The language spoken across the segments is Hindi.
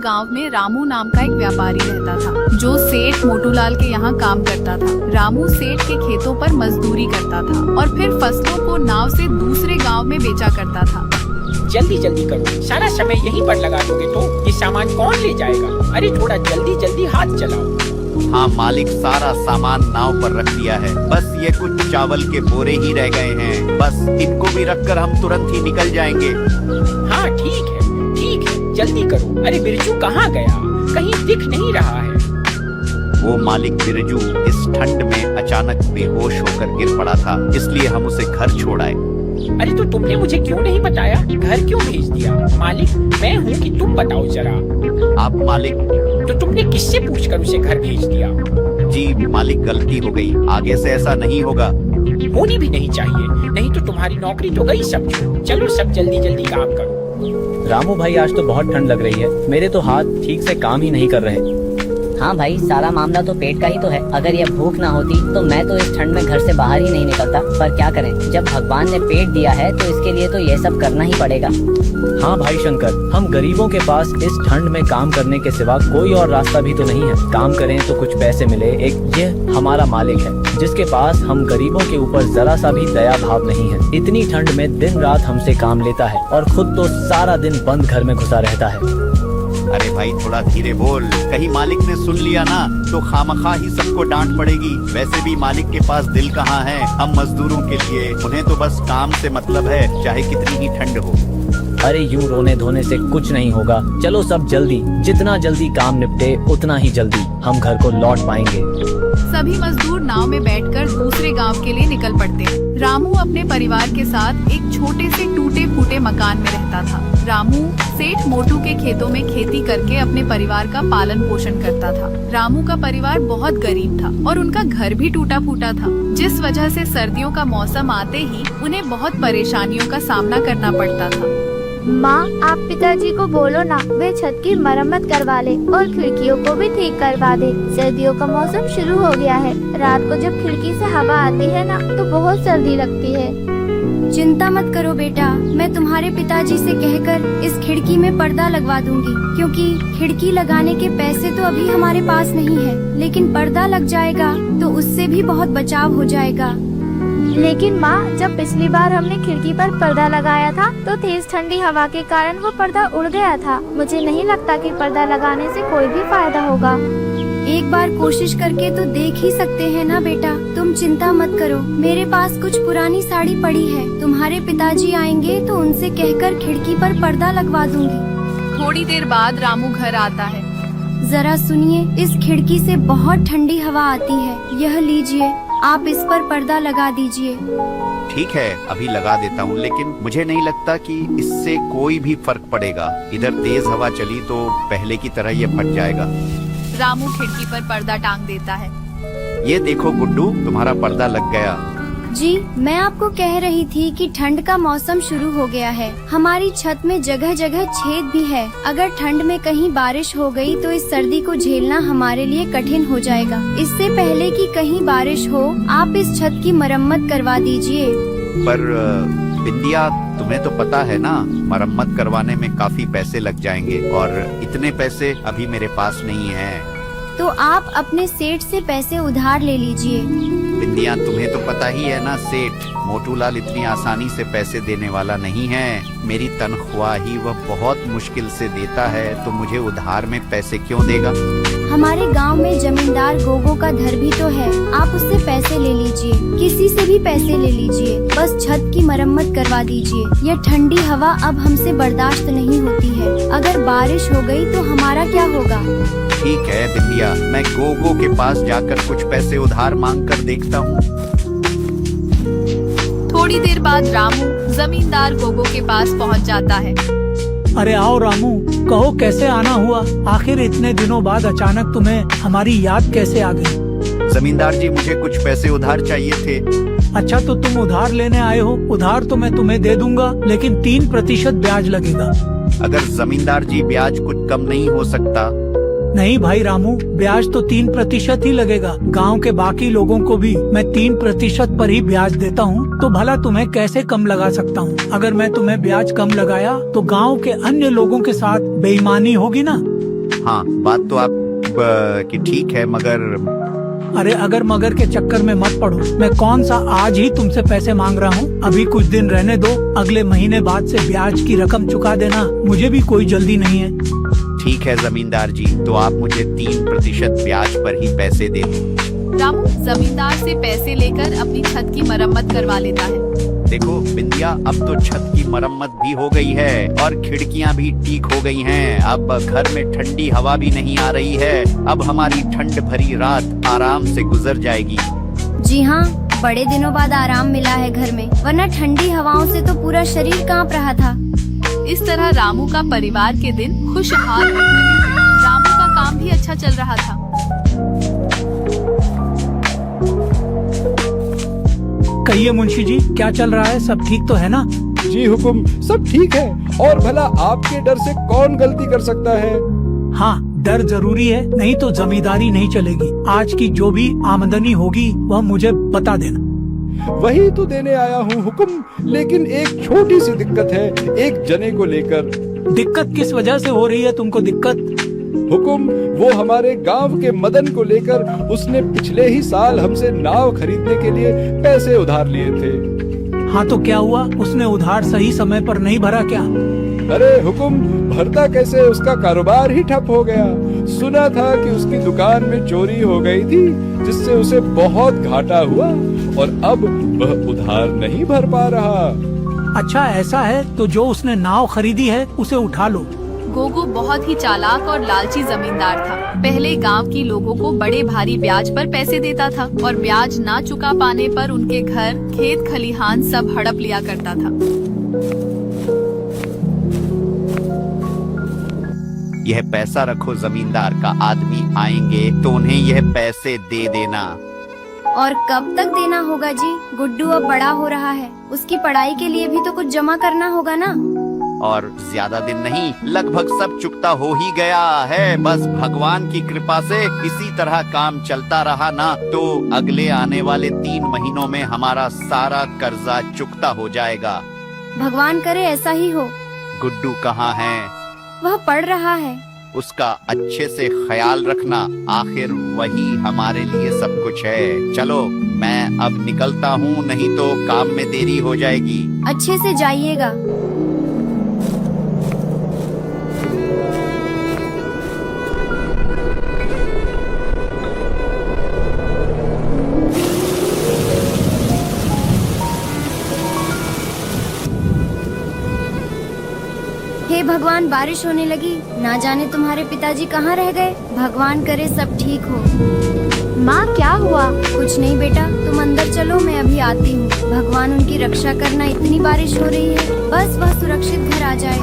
गांव में रामू नाम का एक व्यापारी रहता था, जो सेठ मोटूलाल के यहाँ काम करता था। रामू सेठ के खेतों पर मजदूरी करता था और फिर फसलों को नाव से दूसरे गांव में बेचा करता था। जल्दी जल्दी करो, सारा समय यहीं पर लगा दोगे तो ये सामान कौन ले जाएगा? अरे थोड़ा जल्दी जल्दी हाथ चलाओ। हाँ मालिक, सारा सामान नाव पर रख दिया है, बस ये कुछ चावल के बोरे ही रह गए हैं, बस इनको भी रखकर हम तुरंत ही निकल जाएंगे। हाँ ठीक है, जल्दी करो। अरे बिरजू कहाँ गया? कहीं दिख नहीं रहा है। वो मालिक बिरजू इस ठंड में अचानक बेहोश होकर गिर पड़ा था, इसलिए हम उसे घर छोड़ आए। अरे तो तुमने मुझे क्यों नहीं बताया? घर क्यों भेज दिया? मालिक मैं हूँ कि तुम बताओ जरा। आप मालिक? तो तुमने किससे पूछकर उसे घर भेज दिया? जी मालिक, गलती हो गई, आगे से ऐसा नहीं होगा। होनी भी नहीं चाहिए, नहीं तो तुम्हारी नौकरी तो गई समझो। चलो सब जल्दी जल्दी काम करो। रामू भाई, आज तो बहुत ठंड लग रही है, मेरे तो हाथ ठीक से काम ही नहीं कर रहे। हाँ भाई, सारा मामला तो पेट का ही तो है। अगर ये भूख ना होती तो मैं तो इस ठंड में घर से बाहर ही नहीं निकलता, पर क्या करें, जब भगवान ने पेट दिया है तो इसके लिए तो ये सब करना ही पड़ेगा। हाँ भाई शंकर, हम गरीबों के पास इस ठंड में काम करने के सिवा कोई और रास्ता भी तो नहीं है। काम करें तो कुछ पैसे मिले, एक ये हमारा मालिक है जिसके पास हम गरीबों के ऊपर जरा सा भी दया भाव नहीं है। इतनी ठंड में दिन रात हमसे काम लेता है और खुद तो सारा दिन बंद घर में घुसा रहता है। अरे भाई थोड़ा धीरे बोल, कहीं मालिक ने सुन लिया ना तो खामखा ही सबको डांट पड़ेगी। वैसे भी मालिक के पास दिल कहाँ है हम मजदूरों के लिए, उन्हें तो बस काम से मतलब है, चाहे कितनी ही ठंड हो। अरे यूं रोने धोने से कुछ नहीं होगा, चलो सब जल्दी, जितना जल्दी काम निपटे उतना ही जल्दी हम घर को लौट पाएंगे। सभी मजदूर नाव में बैठकर दूसरे गांव के लिए निकल पड़ते। रामू अपने परिवार के साथ एक छोटे से टूटे फूटे मकान में रहता था। रामू सेठ मोटू के खेतों में खेती करके अपने परिवार का पालन पोषण करता था। रामू का परिवार बहुत गरीब था और उनका घर भी टूटा फूटा था, जिस वजह से सर्दियों का मौसम आते ही उन्हें बहुत परेशानियों का सामना करना पड़ता था। माँ, आप पिताजी को बोलो ना, वे छत की मरम्मत करवा ले और खिड़कियों को भी ठीक करवा दे। सर्दियों का मौसम शुरू हो गया है, रात को जब खिड़की से हवा आती है ना तो बहुत सर्दी लगती है। चिंता मत करो बेटा, मैं तुम्हारे पिताजी से कहकर इस खिड़की में पर्दा लगवा दूंगी, क्योंकि खिड़की लगाने के पैसे तो अभी हमारे पास नहीं है, लेकिन पर्दा लग जाएगा तो उससे भी बहुत बचाव हो जाएगा। लेकिन माँ, जब पिछली बार हमने खिड़की पर पर्दा लगाया था तो तेज ठंडी हवा के कारण वो पर्दा उड़ गया था। मुझे नहीं लगता कि पर्दा लगाने से कोई भी फायदा होगा। एक बार कोशिश करके तो देख ही सकते हैं ना बेटा, तुम चिंता मत करो, मेरे पास कुछ पुरानी साड़ी पड़ी है, तुम्हारे पिताजी आएंगे तो उनसे कहकर खिड़की पर पर्दा लगवा दूंगी। थोड़ी देर बाद रामू घर आता है। जरा सुनिए, इस खिड़की से बहुत ठंडी हवा आती है, यह लीजिए, आप इस पर पर्दा लगा दीजिए। ठीक है, अभी लगा देता हूँ, लेकिन मुझे नहीं लगता कि इससे कोई भी फर्क पड़ेगा। इधर तेज हवा चली तो पहले की तरह ये फट जाएगा। रामू खिड़की पर पर्दा टांग देता है। ये देखो गुड्डू, तुम्हारा पर्दा लग गया। जी, मैं आपको कह रही थी कि ठंड का मौसम शुरू हो गया है, हमारी छत में जगह जगह छेद भी है। अगर ठंड में कहीं बारिश हो गई तो इस सर्दी को झेलना हमारे लिए कठिन हो जाएगा। इससे पहले कि कहीं बारिश हो, आप इस छत की मरम्मत करवा दीजिए। पर बिंदिया, तुम्हें तो पता है ना, मरम्मत करवाने में काफी पैसे लग जाएंगे और इतने पैसे अभी मेरे पास नहीं है। तो आप अपने सेठ से पैसे उधार ले लीजिए। बिंदिया, तुम्हें तो पता ही है ना, सेठ मोटूलाल इतनी आसानी से पैसे देने वाला नहीं है। मेरी तनख्वाह ही वह बहुत मुश्किल से देता है, तो मुझे उधार में पैसे क्यों देगा? हमारे गांव में जमींदार गोगो का घर भी तो है, आप उससे पैसे ले लीजिए, किसी से भी पैसे ले लीजिए, बस छत की मरम्मत करवा दीजिए। यह ठंडी हवा अब हमसे बर्दाश्त नहीं होती है, अगर बारिश हो गई तो हमारा क्या होगा? ठीक है बिंदिया, मैं गोगो के पास जाकर कुछ पैसे उधार मांग कर देखता हूँ। थोड़ी देर बाद रामू जमींदार गोगो के पास पहुंच जाता है। अरे आओ रामू, कहो कैसे आना हुआ? आखिर इतने दिनों बाद अचानक तुम्हें हमारी याद कैसे आ गई? जमींदार जी, मुझे कुछ पैसे उधार चाहिए थे। अच्छा, तो तुम उधार लेने आए हो? उधार तो मैं तुम्हें दे दूंगा, लेकिन 3% ब्याज लगेगा। अगर जमींदार जी, ब्याज कुछ कम नहीं हो सकता? नहीं भाई रामू, ब्याज तो 3% ही लगेगा। गांव के बाकी लोगों को भी मैं 3% पर ही ब्याज देता हूँ, तो भला तुम्हें कैसे कम लगा सकता हूँ? अगर मैं तुम्हें ब्याज कम लगाया तो गांव के अन्य लोगों के साथ बेईमानी होगी ना। हाँ बात तो आप की ठीक है, मगर अरे अगर मगर के चक्कर में मत पड़ो। मैं कौन सा आज ही तुमसे पैसे मांग रहा हूँ। अभी कुछ दिन रहने दो, अगले महीने बाद से ब्याज की रकम चुका देना। मुझे भी कोई जल्दी नहीं है। ठीक है जमींदार जी, तो आप मुझे 3% ब्याज पर ही पैसे दे दो। रामू जमींदार से पैसे लेकर अपनी छत की मरम्मत करवा लेता है। देखो बिंदिया, अब तो छत की मरम्मत भी हो गई है और खिड़कियां भी ठीक हो गई हैं। अब घर में ठंडी हवा भी नहीं आ रही है। अब हमारी ठंड भरी रात आराम से गुजर जाएगी। जी हाँ, बड़े दिनों बाद आराम मिला है घर में, वरना ठंडी हवाओं से तो पूरा शरीर कांप रहा था। इस तरह रामू का परिवार के दिन खुशहाल होते थे। रामू का काम भी अच्छा चल रहा था। कहिए मुंशी जी, क्या चल रहा है? सब ठीक तो है ना? जी हुकुम, सब ठीक है। और भला आपके डर से कौन गलती कर सकता है? हाँ, डर जरूरी है, नहीं तो जमींदारी नहीं चलेगी। आज की जो भी आमदनी होगी वह मुझे बता देना। वही तो देने आया हूँ हुकुम, लेकिन एक छोटी सी दिक्कत है, एक जने को लेकर। दिक्कत किस वजह से हो रही है तुमको दिक्कत? हुकुम, वो हमारे गांव के मदन को लेकर उसने पिछले ही साल हमसे नाव खरीदने के लिए पैसे उधार लिए थे। हाँ तो क्या हुआ? उसने उधार सही समय पर नहीं भरा क्या? अरे हुकुम, भरता कैसे, उसका कारोबार ही ठप हो गया। सुना था कि उसकी दुकान में चोरी हो गई थी, जिससे उसे बहुत घाटा हुआ और अब वह उधार नहीं भर पा रहा। अच्छा ऐसा है, तो जो उसने नाव खरीदी है उसे उठा लो। गोगो बहुत ही चालाक और लालची जमींदार था। पहले गांव की लोगों को बड़े भारी ब्याज पर पैसे देता था और ब्याज ना चुका पाने पर उनके घर, खेत खलिहान सब हड़प लिया करता था। यह पैसा रखो, जमींदार का आदमी आएंगे तो उन्हें यह पैसे दे देना। और कब तक देना होगा जी? गुड्डू अब बड़ा हो रहा है, उसकी पढ़ाई के लिए भी तो कुछ जमा करना होगा ना। और ज्यादा दिन नहीं, लगभग सब चुकता हो ही गया है। बस भगवान की कृपा से इसी तरह काम चलता रहा ना, तो अगले आने वाले 3 महीनों में हमारा सारा कर्जा चुकता हो जाएगा। भगवान करे ऐसा ही हो। गुड्डू कहाँ है? वह पढ़ रहा है। उसका अच्छे से ख्याल रखना, आखिर वही हमारे लिए सब कुछ है। चलो मैं अब निकलता हूँ, नहीं तो काम में देरी हो जाएगी। अच्छे से जाइएगा। हे भगवान, बारिश होने लगी। ना जाने तुम्हारे पिताजी कहाँ रह गए। भगवान करे सब ठीक हो। माँ क्या हुआ? कुछ नहीं बेटा, तुम अंदर चलो, मैं अभी आती हूँ। भगवान उनकी रक्षा करना, इतनी बारिश हो रही है, बस वह सुरक्षित घर आ जाए।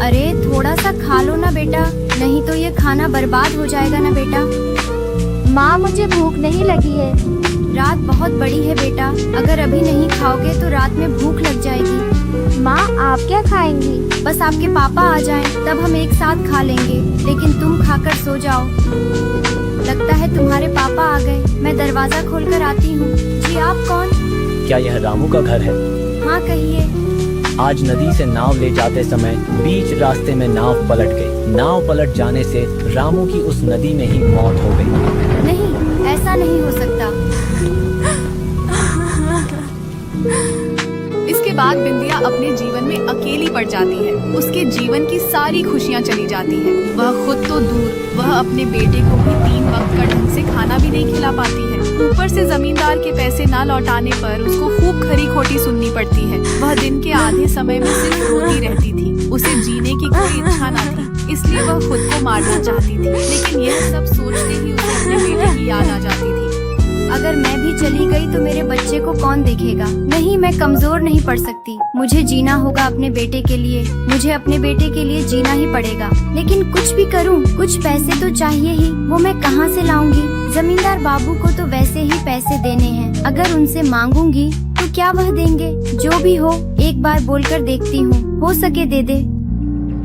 अरे थोड़ा सा खा लो ना बेटा, नहीं तो ये खाना बर्बाद हो जाएगा ना बेटा। माँ मुझे भूख नहीं लगी है। रात बहुत बड़ी है बेटा, अगर अभी नहीं खाओगे तो रात में भूख लग जाएगी। माँ आप क्या खाएंगी? बस आपके पापा आ जाएं, तब हम एक साथ खा लेंगे, लेकिन तुम खाकर सो जाओ। लगता है तुम्हारे पापा आ गए, मैं दरवाजा खोलकर आती हूँ। जी आप कौन? क्या यह रामू का घर है? हाँ कहिए। आज नदी से नाव ले जाते समय बीच रास्ते में नाव पलट गई। नाव पलट जाने से रामू की उस नदी में ही मौत हो गई। नहीं, ऐसा नहीं हो सकता। इसके बाद बिंदिया अपने जीवन में अकेली पड़ जाती है। उसके जीवन की सारी खुशियाँ चली जाती है। वह खुद तो दूर, वह अपने बेटे को भी 3 वक्त का ढंग से खाना भी नहीं खिला पाती है। ऊपर से जमींदार के पैसे ना लौटाने पर उसको खूब खरी खोटी सुननी पड़ती है। वह दिन के आधे समय में सिर्फ रोती रहती थी। उसे जीने की कोई इच्छा न थी, इसलिए वह खुद को मारना चाहती थी। लेकिन यह सब सोचते ही उसे अपने बेटे की याद आ जाती थी। अगर मैं भी चली गई तो मेरे बच्चे को कौन देखेगा? नहीं, मैं कमजोर नहीं पड़ सकती। मुझे जीना होगा अपने बेटे के लिए। मुझे अपने बेटे के लिए जीना ही पड़ेगा। लेकिन कुछ भी करूं, कुछ पैसे तो चाहिए ही। वो मैं कहां से लाऊंगी? जमींदार बाबू को तो वैसे ही पैसे देने हैं। अगर उनसे मांगूंगी तो क्या वह देंगे? जो भी हो, एक बार बोलकर देखती हूँ, हो सके दे दे।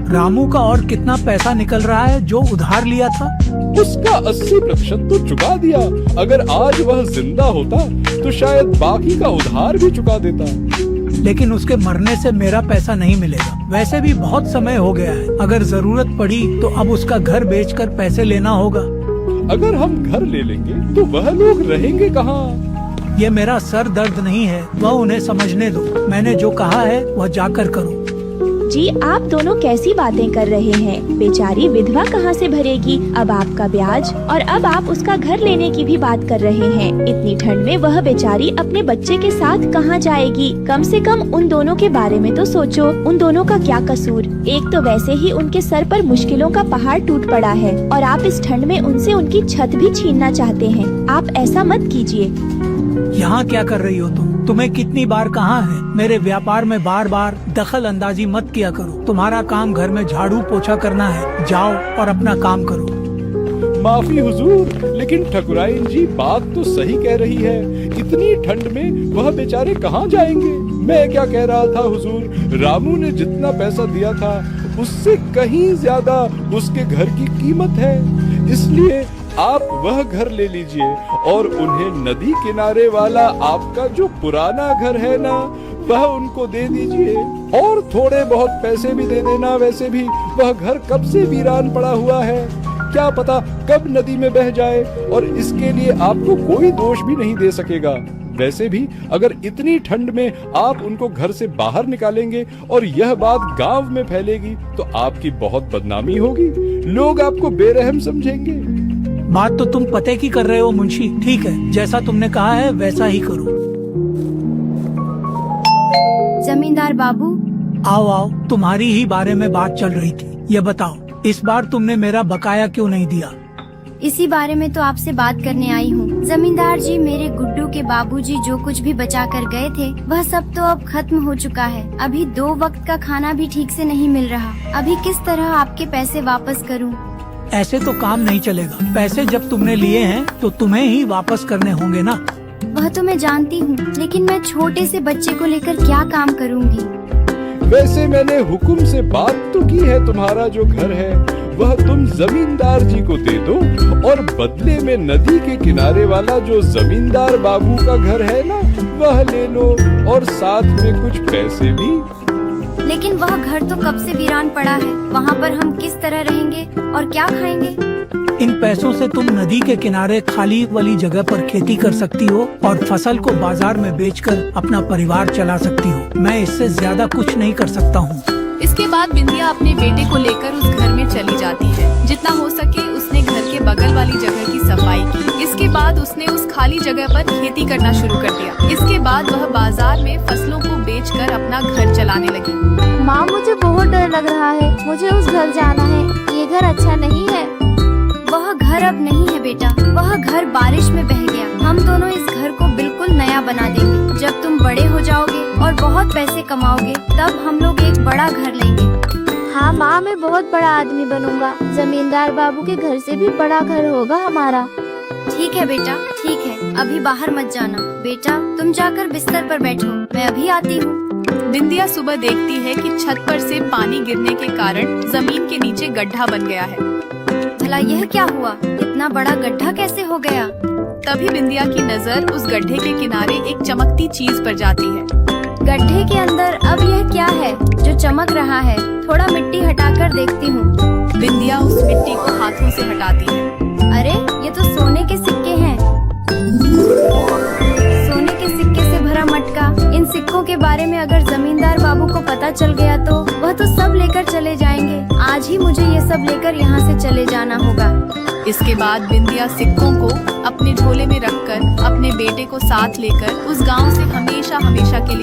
रामू का और कितना पैसा निकल रहा है जो उधार लिया था? उसका 80% तो चुका दिया। अगर आज वह जिंदा होता तो शायद बाकी का उधार भी चुका देता। लेकिन उसके मरने से मेरा पैसा नहीं मिलेगा। वैसे भी बहुत समय हो गया है, अगर जरूरत पड़ी तो अब उसका घर बेचकर पैसे लेना होगा। अगर हम घर ले लेंगे तो वह लोग रहेंगे कहाँ? ये मेरा सर दर्द नहीं है, वह उन्हें समझने दो। मैंने जो कहा है वह जाकर करो। जी आप दोनों कैसी बातें कर रहे हैं? बेचारी विधवा कहाँ से भरेगी अब आपका ब्याज, और अब आप उसका घर लेने की भी बात कर रहे हैं। इतनी ठंड में वह बेचारी अपने बच्चे के साथ कहाँ जाएगी? कम से कम उन दोनों के बारे में तो सोचो, उन दोनों का क्या कसूर? एक तो वैसे ही उनके सर पर मुश्किलों का पहाड़ टूट पड़ा है, और आप इस ठंड में उनसे उनकी छत भी छीनना चाहते हैं। आप ऐसा मत कीजिए। यहाँ क्या कर रही हो तुम? तुम्हें कितनी बार कहा है मेरे व्यापार में बार बार दखल अंदाजी मत किया करो। तुम्हारा काम घर में झाड़ू पोछा करना है, जाओ और अपना काम करो। माफी हुजूर, लेकिन ठकुराइन जी बात तो सही कह रही है। इतनी ठंड में वह बेचारे कहाँ जाएंगे? मैं क्या कह रहा था हुजूर, रामू ने जितना पैसा दिया था उससे कहीं ज्यादा उसके घर की कीमत है, इसलिए आप वह घर ले लीजिए और उन्हें नदी किनारे वाला आपका जो पुराना घर है ना, वह उनको दे दीजिए, और थोड़े बहुत पैसे भी दे देना। वैसे भी वह घर कब से वीरान पड़ा हुआ है, क्या पता कब नदी में बह जाए, और इसके लिए आपको कोई दोष भी नहीं दे सकेगा। वैसे भी अगर इतनी ठंड में आप उनको घर से बाहर निकालेंगे और यह बात गांव में फैलेगी तो आपकी बहुत बदनामी होगी, लोग आपको बेरहम समझेंगे। बात तो तुम पते की कर रहे हो मुंशी। ठीक है, जैसा तुमने कहा है वैसा ही करो। जमींदार बाबू, आओ आओ, तुम्हारी ही बारे में बात चल रही थी। ये बताओ, इस बार तुमने मेरा बकाया क्यों नहीं दिया? इसी बारे में तो आपसे बात करने आई हूँ। जमींदार जी, मेरे गुड्डू के बाबूजी जो कुछ भी बचा कर गए थे वह सब तो अब खत्म हो चुका है। अभी 2 वक्त का खाना भी ठीक से नहीं मिल रहा। अभी किस तरह आपके पैसे वापस करूँ? ऐसे तो काम नहीं चलेगा। पैसे जब तुमने लिए हैं तो तुम्हें ही वापस करने होंगे ना। वह तो मैं जानती हूँ, लेकिन मैं छोटे से बच्चे को लेकर क्या काम करूँगी? वैसे मैंने हुक्म से बात तो की है, तुम्हारा जो घर है वह तुम जमींदार जी को दे दो, और बदले में नदी के किनारे वाला जो जमींदार बाबू का घर है ना, वह ले लो, और साथ में कुछ पैसे भी। लेकिन वह घर तो कब से वीरान पड़ा है, वहाँ पर हम किस तरह रहेंगे और क्या खाएंगे? इन पैसों से तुम नदी के किनारे खाली वाली जगह पर खेती कर सकती हो और फसल को बाजार में बेचकर अपना परिवार चला सकती हो। मैं इससे ज्यादा कुछ नहीं कर सकता हूँ। इसके बाद बिंदिया अपने बेटे को लेकर उस घर में चली जाती है। जितना हो सके उसने घर के बगल वाली जगह की सफाई की। इसके बाद उसने उस खाली जगह पर खेती करना शुरू कर दिया। इसके बाद वह बाजार में फसलों को बेचकर अपना घर चलाने लगी। माँ, मुझे बहुत डर लग रहा है, मुझे उस घर जाना है। ये घर अच्छा नहीं है। वह घर अब नहीं है बेटा, वह घर बारिश में बह गया। हम दोनों इस घर को बिल्कुल नया बना देंगे। जब तुम बड़े हो जाओगे और बहुत पैसे कमाओगे तब हम लोग एक बड़ा घर लेंगे। हाँ माँ, मैं बहुत बड़ा आदमी बनूंगा। जमींदार बाबू के घर से भी बड़ा घर होगा हमारा। ठीक है बेटा, ठीक है, अभी बाहर मत जाना। बेटा तुम जाकर बिस्तर पर बैठो, मैं अभी आती हूँ। बिंदिया सुबह देखती है कि छत पर से पानी गिरने के कारण जमीन के नीचे गड्ढा बन गया है। भला यह क्या हुआ? इतना बड़ा गड्ढा कैसे हो गया? तभी बिंदिया की नजर उस गड्ढे के किनारे एक चमकती चीज पर जाती है। गड्ढे के अंदर अब यह क्या है जो चमक रहा है? थोड़ा मिट्टी हटाकर देखती हूँ। बिंदिया उस मिट्टी को हाथों से हटाती है। अरे ये तो सोने के सिक्के हैं। सोने के सिक्के से भरा मटका। इन सिक्कों के बारे में अगर जमींदार बाबू को पता चल गया तो वह तो सब लेकर चले जाएंगे। आज ही मुझे ये सब लेकर यहाँ से चले जाना होगा। इसके बाद बिंदिया सिक्कों को अपने झोले में रखकर अपने बेटे को साथ लेकर उस गांव से हमेशा हमेशा के लिए